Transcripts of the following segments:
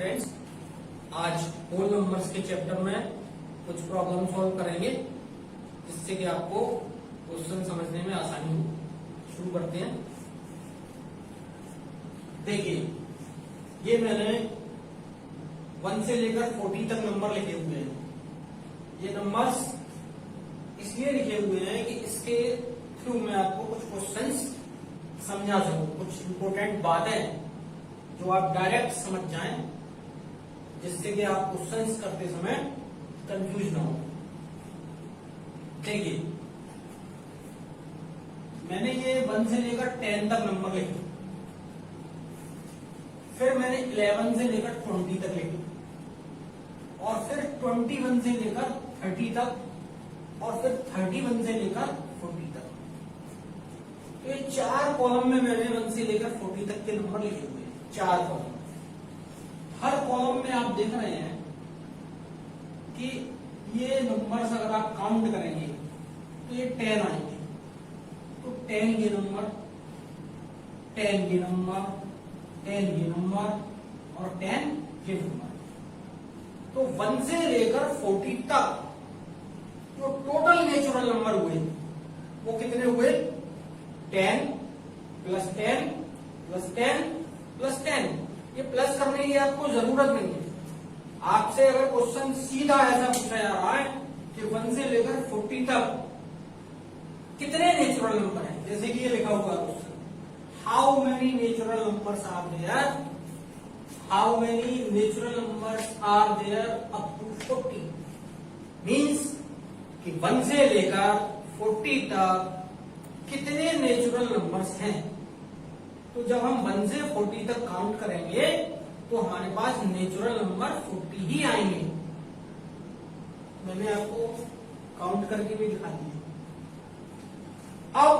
Friends, आज whole numbers के chapter में कुछ प्रॉब्लम सॉल्व करेंगे जिससे कि आपको क्वेश्चन समझने में आसानी हो। शुरू करते हैं। देखिए, ये मैंने 1 से लेकर 40 तक नंबर लिखे हुए हैं। ये नंबर्स इसलिए लिखे हुए हैं कि इसके थ्रू मैं आपको कुछ क्वेश्चंस समझा सकूं, कुछ इंपॉर्टेंट बातें जो आप डायरेक्ट समझ जाएं, जिससे कि आप क्वेश्चंस करते समय कंफ्यूज ना हो। देखिए, मैंने ये 1 से लेकर 10 तक नंबर लिखे, फिर मैंने 11 से लेकर 20 तक लिखे, और फिर 21 से लेकर 30 तक, और फिर 31 से लेकर 40 तक। तो ये 4 कॉलम में मैंने 1 से लेकर 40 तक के नंबर लिखे हुए हैं। 4 कॉलम, हर कॉलम में आप देख रहे हैं कि ये नंबर्स अगर आप काउंट करेंगे तो ये 10 आएंगे। तो 10 ये नंबर, 10 ये नंबर, 10 ये नंबर और 10 ये नंबर। तो 1 से लेकर 40 तक जो टोटल नेचुरल नंबर हुए वो कितने हुए? 10 प्लस 10 प्लस 10 प्लस 10। ये प्लस करने की आपको जरूरत नहीं है। आपसे अगर क्वेश्चन सीधा ऐसा पूछा जा रहा है कि 1 से लेकर 40 तक कितने नेचुरल नंबर हैं, जैसे कि ये लिखा हुआ question, how many natural numbers are there, how many natural numbers are there up to 40, means कि 1 से लेकर 40 तक कितने नेचुरल नंबर्स हैं। तो जब हम 1 से 40 तक काउंट करेंगे तो हमारे पास नेचुरल नंबर 40 ही आएंगे। मैंने आपको काउंट करके भी दिखा दिया। अब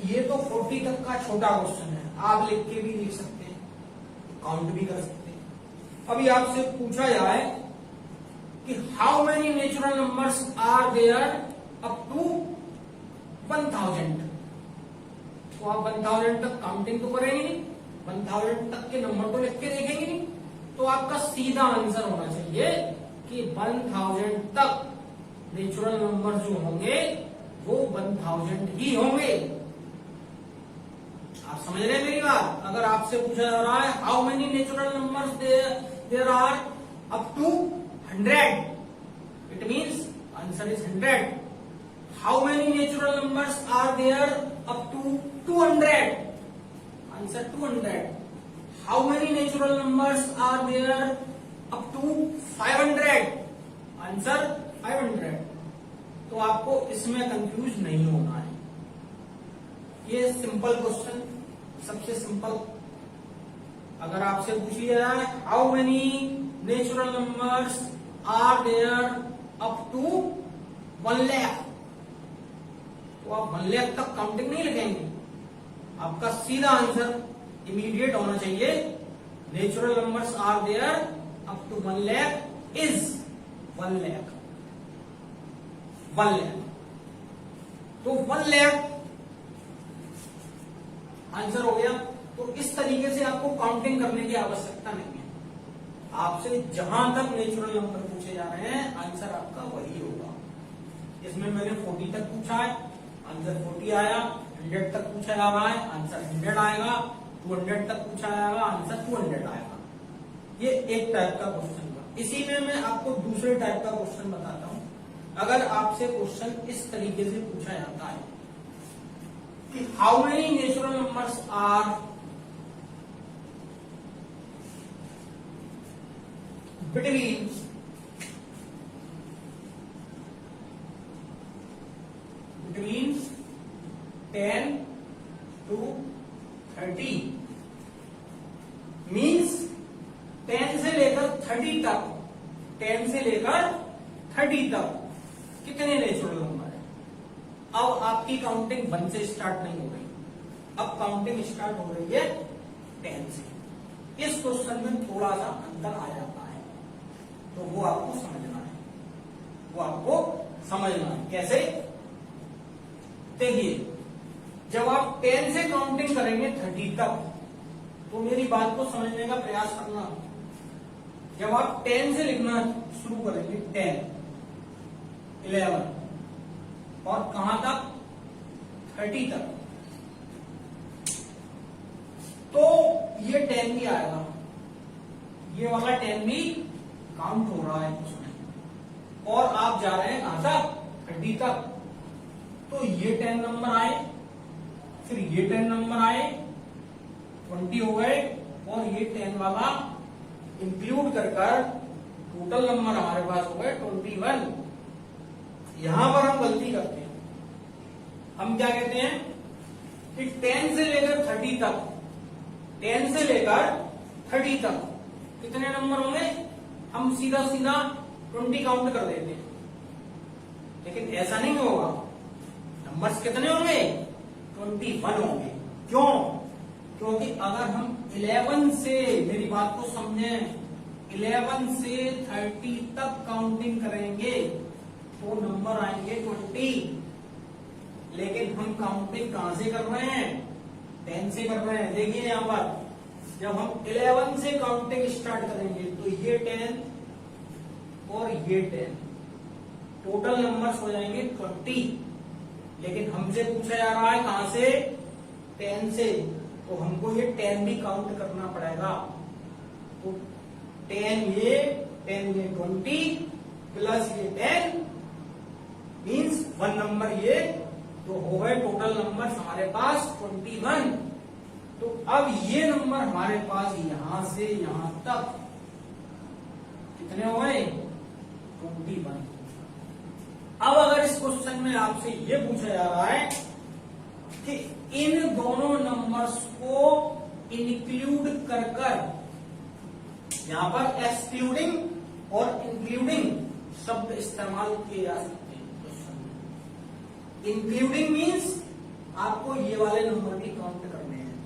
ये तो 40 तक का छोटा क्वेश्चन है, आप लिख के भी लिख सकते हैं, काउंट भी कर सकते हैं। अभी आपसे पूछा जाए कि how many natural numbers are there up to 1000, तो आप 1000 तक काउंटिंग तो करेंगे नहीं, 1000 तक के नंबर तो लिख के देखेंगे नहीं। तो आपका सीधा आंसर होना चाहिए कि 1000 तक नेचुरल नंबर जो होंगे वो 1000 ही होंगे। आप समझ रहे हैं मेरी बात? अगर आपसे पूछा जा रहा है how many natural numbers there are up to 100, it means answer is 100। How many natural numbers are there up to 200, answer 200। How many natural numbers are there up to 500, answer 500। तो आपको इसमें कंफ्यूज नहीं होना है। ये simple question, सबसे simple. अगर आपसे पूछ लिया जाए how many natural numbers are there up to 1 lakh, तो आप 1 लाख तक काउंटिंग नहीं लिखेंगे। आपका सीधा आंसर इमीडिएट होना चाहिए, natural numbers are there up to 1 lakh is 1 lakh, 1 lakh. तो 1 लाख आंसर हो गया। तो इस तरीके से आपको काउंटिंग करने की आवश्यकता नहीं है। आपसे जहां तक नेचुरल नंबर पूछे जा रहे हैं आंसर आपका वही होगा। इसमें मैंने 40 तक पूछा है, आंसर 40 आया। 100 तक पूछा जा रहा है, आंसर 100 आएगा। 200 तक पूछा जाएगा, आंसर 200 आएगा। ये एक टाइप का क्वेश्चन था। इसी में मैं आपको दूसरे टाइप का क्वेश्चन बताता हूं। अगर आपसे क्वेश्चन इस तरीके से पूछा जाता है कि how many natural numbers are between 10 to 30, means 10 से लेकर 30 तक, 10 से लेकर 30 तक कितने नेचुरल नंबर है। अब आपकी काउंटिंग 1 से स्टार्ट नहीं हो रही, अब काउंटिंग स्टार्ट हो रही है 10 से। इस क्वेश्चन में थोड़ा सा अंतर आ जाता है, तो वो आपको समझना है, वो आपको समझना है। कैसे? देखिए, जब आप 10 से काउंटिंग करेंगे 30 तक, तो मेरी बात को समझने का प्रयास करना। जब आप 10 से लिखना शुरू करेंगे 10, 11 और कहां तक 30 तक, तो ये 10 भी आएगा, ये वाला 10 भी काउंट हो रहा है उसमें, और आप जा रहे हैं कहां तक 30 तक, तो ये 10 नंबर आए, फिर ये 10 नंबर आए, 20 हो गए, और ये 10 वाला इंक्लूड कर टोटल नंबर हमारे पास हो गए 21। यहां पर हम गलती करते हैं, हम क्या कहते हैं कि 10 से लेकर 30 तक, 10 से लेकर 30 तक कितने नंबर होंगे, हम सीधा सीधा 20 काउंट कर देते हैं, लेकिन ऐसा नहीं होगा। नंबर्स कितने होंगे, 21 होंगे। क्यों? क्योंकि अगर हम 11 से, मेरी बात को समझें, 11 से 30 तक काउंटिंग करेंगे तो नंबर आएंगे 20, लेकिन हम काउंटिंग कहां से कर रहे हैं, 10 से कर रहे हैं। देखिए यहां पर जब हम 11 से काउंटिंग स्टार्ट करेंगे तो ये 10 और ये 10, टोटल नंबर्स हो जाएंगे 20, लेकिन हमसे पूछा जा रहा है कहां से, 10 से, तो हमको ये 10 भी काउंट करना पड़ेगा। तो 10 ये 20 प्लस ये 10 मीन्स 1 नंबर ये, तो हो गए टोटल नंबर हमारे पास 21। तो अब ये नंबर हमारे पास यहां से यहां तक कितने हो गए, 21। अब अगर इस क्वेश्चन में आपसे ये पूछा जा रहा है कि इन दोनों नंबर्स को इंक्लूड कर, यहां पर एक्सक्लूडिंग और इंक्लूडिंग शब्द इस्तेमाल किए जा सकते हैं क्वेश्चन में। इंक्लूडिंग मीन्स आपको ये वाले नंबर भी काउंट करने हैं।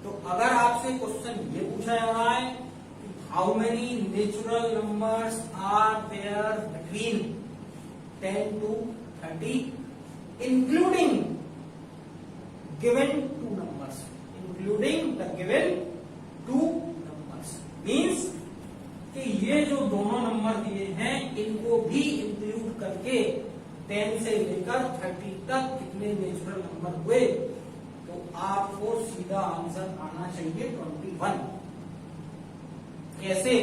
तो अगर आपसे क्वेश्चन ये पूछा जा रहा है कि how many natural numbers are there between 10 to 30 including given two numbers, including the given two numbers means कि ये जो दोनों नंबर दिए हैं इनको भी इंक्लूड करके 10 से लेकर 30 तक कितने नेचुरल नंबर हुए, तो आपको सीधा आंसर आना चाहिए 21। कैसे,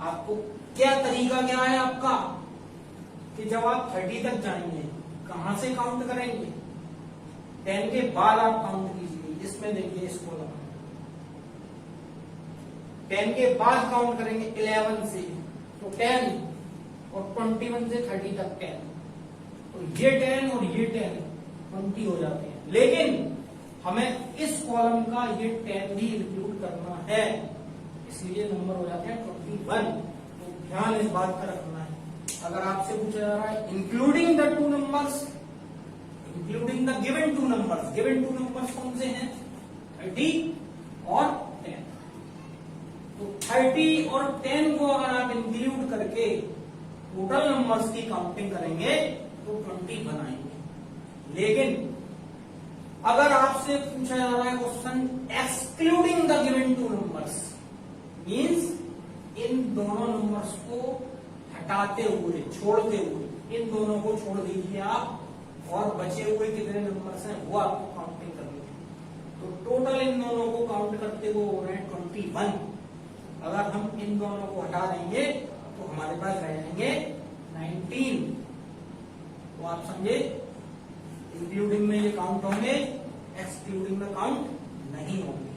आपको क्या तरीका क्या है आपका कि जब आप 30 तक जाएंगे कहां से काउंट करेंगे, 10 के बाद आप काउंट कीजिए। इसमें देखिए इस कॉलम में 10 के बाद काउंट करेंगे 11 से, तो 10 और 21 से 30 तक 10, तो ये 10 और ये 10 20 हो जाते हैं, लेकिन हमें इस कॉलम का ये 10 भी इंक्लूड करना है, इसलिए नंबर हो जाते हैं 21। तो ध्यान इस बात का रखना है। अगर आपसे पूछा जा रहा है including the two numbers, including the given two numbers, given two numbers कौन से हैं, 30 और 10, तो 30 और 10 को अगर आप इंक्लूड करके टोटल नंबर्स की काउंटिंग करेंगे तो 20 बनाएंगे। लेकिन अगर आपसे पूछा जा रहा है question excluding the given two numbers, means in दोनों नंबर्स को हटाते हुए, छोड़ते हुए, इन दोनों को छोड़ दीजिए आप, और बचे हुए कितने नंबर्स हैं वो आपको काउंटिंग करनी है। तो टोटल इन दोनों को काउंट करते हुए हो रहे हैं 21। अगर हम इन दोनों को हटा देंगे तो हमारे पास रह जाएंगे 19। तो आप समझे, इंक्लूडिंग में ये काउंट होंगे, एक्सक्लूडिंग में काउंट नहीं होंगे।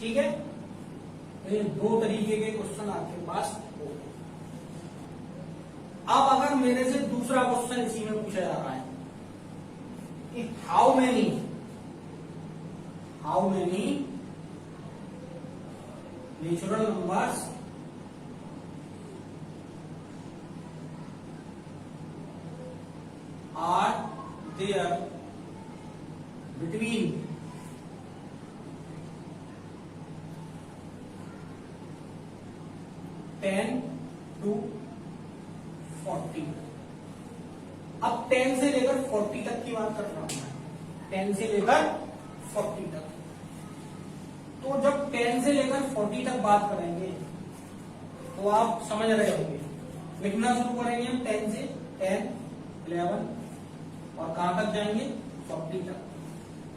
ठीक है, तो ये दो तरीके के क्वेश्चन आपके पास हो गए। अब अगर मेरे से दूसरा क्वेश्चन इसी में पूछा जा रहा है कि how many natural numbers are there between 10 to 40। अब 10 से लेकर 40 तक की बात कर रहा हूं मैं, 10 से लेकर 40 तक। तो जब 10 से लेकर 40 तक बात करेंगे तो आप समझ रहे होंगे। लिखना शुरू करेंगे हम 10 से, 10, 11 और कहां तक जाएंगे 40 तक।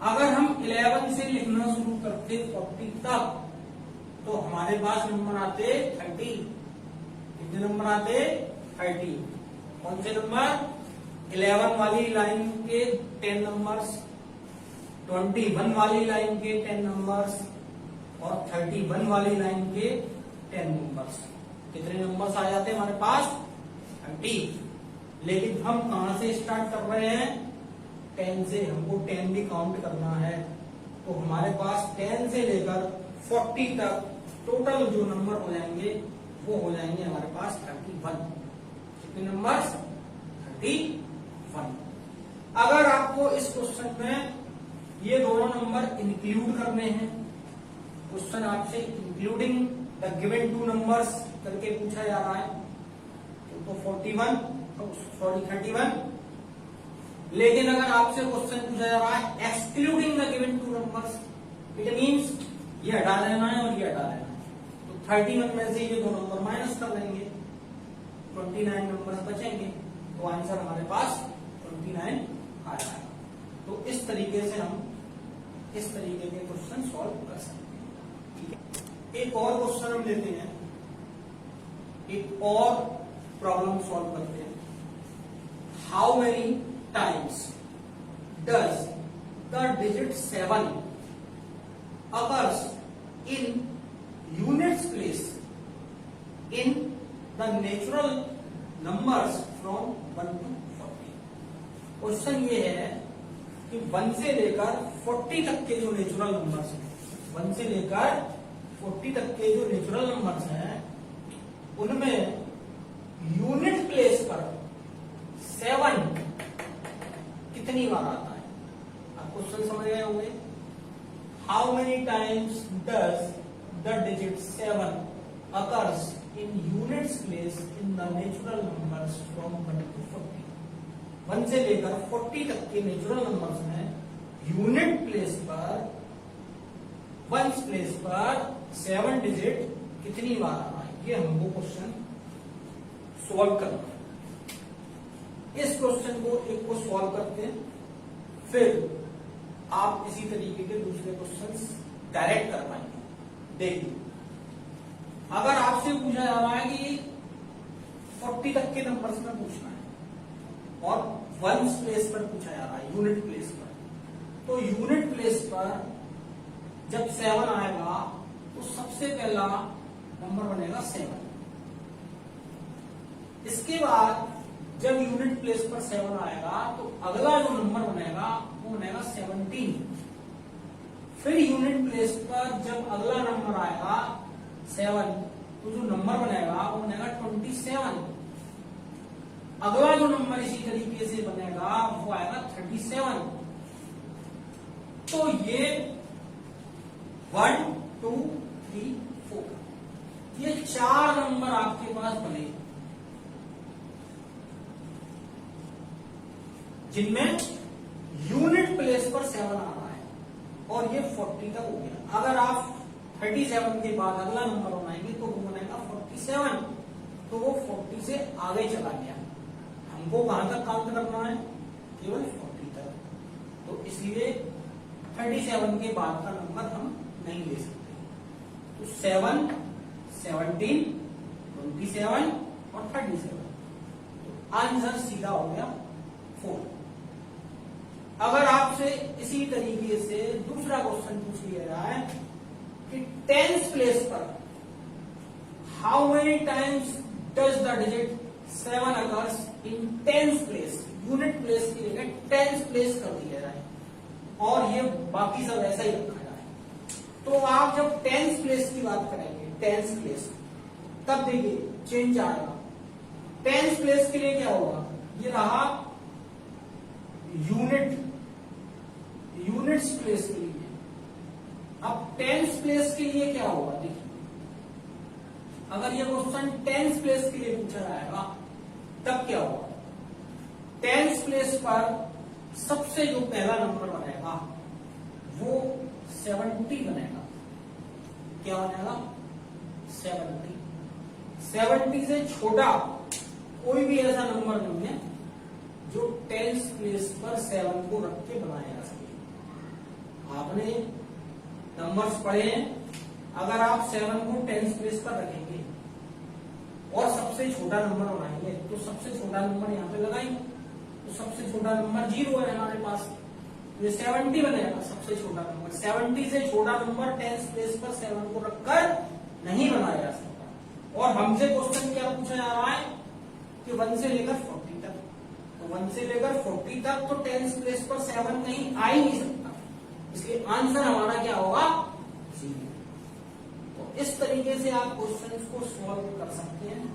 अगर हम 11 से लिखना शुरू करते 40 तक तो हमारे पास नंबर आते 30। कितने नंबर आते 30। कौन से नंबर? 11 वाली लाइन के 10 नंबर्स, 21 वाली लाइन के 10 नंबर्स और 31 वाली लाइन के 10 नंबर्स। कितने नंबर्स आ जाते हैं हमारे पास 30। लेकिन हम कहां से स्टार्ट कर रहे हैं 10 से। हमको 10 भी काउंट करना है। तो हमारे पास 10 से लेकर 40 तक टोटल जो नंबर हो जाएंगे वो हो जाएंगे हमारे पास 31। कितने नंबर 31। अगर आपको इस क्वेश्चन में ये दोनों नंबर इंक्लूड करने हैं, क्वेश्चन आपसे including the given two numbers करके पूछा जा रहा है तो 31। लेकिन अगर आपसे क्वेश्चन पूछा जा रहा है excluding the given two numbers, it means ये हटा देना है और ये हटा देना है, तो 31 में से ये दो नंबर माइनस कर लेंगे, 29 नंबर बचेंगे। तो आंसर हमारे पास 29 आ जाएगा। तो इस तरीके से हम इस तरीके के क्वेश्चन सॉल्व कर सकते हैं। ठीक है, एक और क्वेश्चन हम लेते हैं, एक और प्रॉब्लम सॉल्व करते हैं। How many times does the digit 7 occurs in units place in the natural numbers from 1 to 40? Question ये है कि 1 से लेकर 40 तक के जो नेचुरल नंबर्स हैं, 1 से लेकर 40 तक के जो नेचुरल नंबर्स हैं उनमें यूनिट प्लेस पर 7 कितनी बार आता है? आप क्वेश्चन समझ गए होंगे। How many times does the digit 7 occurs in units place in the natural numbers from 1 to 40? 1 से लेकर 40 तक के नेचुरल नंबर्स में यूनिट प्लेस पर, वंस प्लेस पर 7 डिजिट कितनी बार आ रहा है, ये हमको क्वेश्चन सॉल्व करना है। इस क्वेश्चन को एक को सॉल्व करते हैं, फिर आप इसी तरीके के दूसरे क्वेश्चंस डायरेक्ट कर पाएंगे। देखिए, अगर आपसे पूछा जा रहा है कि 40 तक के नंबर्स में पूछना है और वंस प्लेस पर पूछा जा रहा है, यूनिट प्लेस पर, तो यूनिट प्लेस पर जब 7 आएगा तो सबसे पहला नंबर बनेगा 7। इसके बाद जब यूनिट प्लेस पर 7 आएगा तो अगला जो नंबर बनेगा वो बनेगा 17। फिर यूनिट प्लेस पर जब अगला नंबर आएगा 7 तो जो नंबर बनेगा वो बनेगा 27। अगला जो नंबर इसी तरीके से बनेगा वो आएगा 37। तो ये 1, 2, 3, 4 ये 4 नंबर आपके पास बने जिनमें यूनिट प्लेस पर 7 आ रहा है और ये 40 तक हो गया। अगर आप 37 के बाद अगला नंबर बनाएंगे तो वो बनेगा 47, तो वो 40 से आगे चला गया। हमको कहां तक काउंट करना है? केवल 40 तक। तो इसलिए 37 के बाद का नंबर हम नहीं ले सकते। तो 7, 17, 27 और 37, तो आंसर सीधा हो गया 4। अगर आपसे इसी तरीके से दूसरा क्वेश्चन पूछ लिया जाए कि 10th प्लेस पर how many times does the digit 7 occurs in 10th place, unit place की जगह 10th प्लेस कर दिया जाए और ये बाकी सब ऐसा ही रखा जाए। तो आप जब 10th प्लेस की बात करेंगे, 10th प्लेस, तब देखिए चेंज आएगा। 10th प्लेस के लिए क्या होगा? ये रहा यूनिट्स प्लेस के लिए। अब 10th प्लेस के लिए क्या होगा? देखिए, अगर ये क्वेश्चन 10th प्लेस के लिए पूछा जाएगा तब क्या होगा? 10th प्लेस पर सबसे जो पहला नंबर बनेगा वो 70 बनेगा। क्या बनेगा? 70। 70 से छोटा कोई भी ऐसा नंबर नहीं है जो टेंस प्लेस पर 7 को रख के बनाया जा सके। आपने नंबर्स पढ़े हैं, अगर आप 7 को टेंस प्लेस पर रखेंगे और सबसे छोटा नंबर बनाएंगे तो सबसे छोटा नंबर यहाँ पे लगाएंगे, तो सबसे छोटा नंबर 0 है हमारे पास, ये 70 बनेगा सबसे छोटा नंबर। 70 से छोटा नंबर टेंस प्लेस पर 7 को रखकर नहीं बनाया जा सकता। और हमसे क्वेश्चन क्या पूछा जा रहा है कि 1 से लेकर 40 तक, तो 1 से लेकर 40 तक तो टेंस प्लेस पर 7 कहीं आ ही नहीं सकता, इसलिए आंसर हमारा क्या होगा 0। तो इस तरीके से आप क्वेश्चन को सॉल्व कर सकते हैं।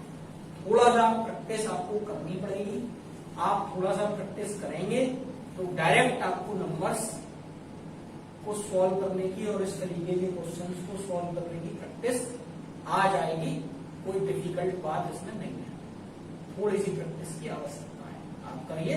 थोड़ा सा प्रैक्टिस आपको करनी पड़ेगी, आप थोड़ा सा प्रैक्टिस करेंगे तो डायरेक्ट आपको नंबर्स को सॉल्व करने की और इस तरीके के क्वेश्चंस को सॉल्व करने की प्रैक्टिस आ जाएगी। कोई डिफिकल्ट बात इसमें नहीं है, थोड़ी सी प्रैक्टिस की आवश्यकता है, आप करिए।